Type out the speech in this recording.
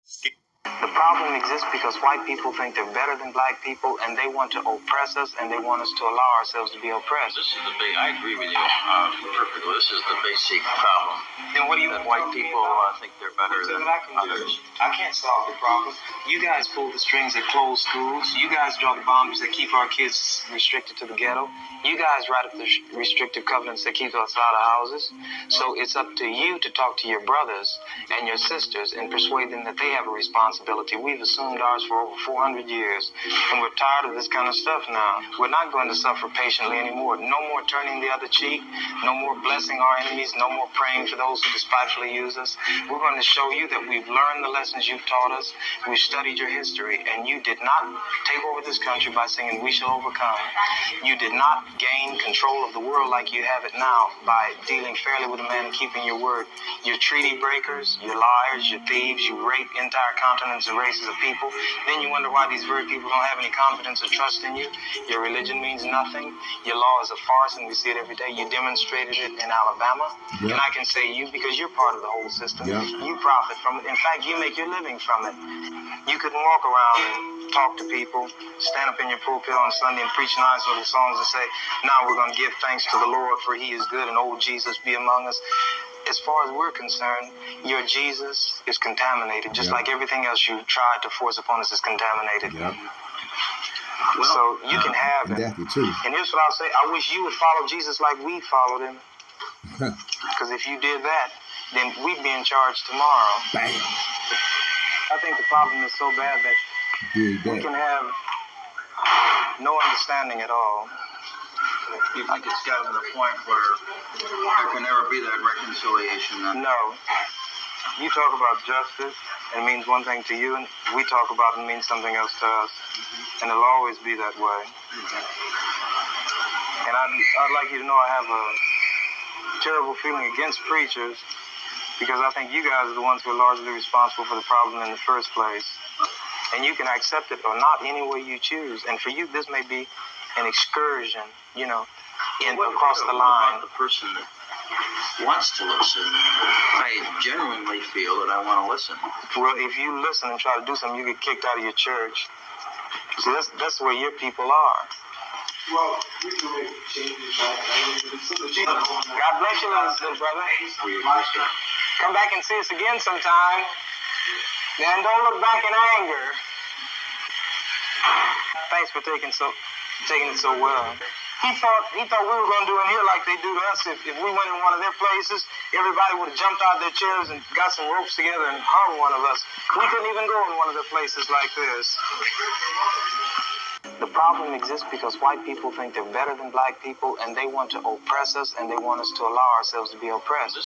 The problem exists because white people think they're better than black people, and they want to oppress us, and they want us to allow ourselves to be oppressed. This is I agree with you perfectly. This is the basic problem. Then what do you that white people think they're better than others? I can't solve the problem. You guys pull the strings that close schools. You guys draw the boundaries that keep our kids restricted to the ghetto. You guys write up the restrictive covenants that keep us out of houses. So it's up to you to talk to your brothers and your sisters and persuade them that they have a responsibility. We've assumed ours for over 400 years, and we're tired of this kind of stuff now. We're not going to suffer patiently anymore. No more turning the other cheek. No more blessing our enemies. No more praying for those who despitefully use us. We're going to show you that we've learned the lessons you've taught us. We've studied your history, and you did not take over this country by singing "We Shall Overcome." You did not gain control of the world like you have it now by dealing fairly with a man and keeping your word. You're treaty breakers, you're liars, you're thieves, you rape entire continents and races of people. Then you wonder why these very people don't have any confidence or trust in you. Your religion means nothing. Your law is a farce, and we see it every day. You demonstrated it in Alabama. Yep. And I can say you because you're part of the whole system. Yep. You profit from it. In fact, you make your living from it. You couldn't walk around and talk to people, stand up in your pulpit on Sunday and preach nice little songs and say, now we're going to give thanks to the Lord for he is good and old Jesus be among us. As far as we're concerned, your Jesus is contaminated, just like everything else you tried to force upon us is contaminated. Yep. Well, so you can have it. And here's what I'll say. I wish you would follow Jesus like we followed him. Because if you did that, then we'd be in charge tomorrow. Bam. I think the problem is so bad that we can have no understanding at all. You think it's gotten to the point where there can never be that reconciliation? No. You talk about justice, and it means one thing to you, and we talk about it and it means something else to us. And it'll always be that way. And I'd like you to know I have a terrible feeling against preachers because I think you guys are the ones who are largely responsible for the problem in the first place. And you can accept it or not any way you choose. And for you, this may be an excursion, across the line. What about the person that wants to listen? I genuinely feel that I want to listen. Well, if you listen and try to do something, you get kicked out of your church. See, that's where your people are. Well, we can make changes. God bless you, little brother. Come back and see us again sometime. And don't look back in anger. Thanks for taking it so well. He thought we were going to do in here like they do to us. If we went in one of their places, everybody would have jumped out of their chairs and got some ropes together and hung one of us. We couldn't even go in one of their places like this. The problem exists because white people think they're better than black people, and they want to oppress us, and they want us to allow ourselves to be oppressed.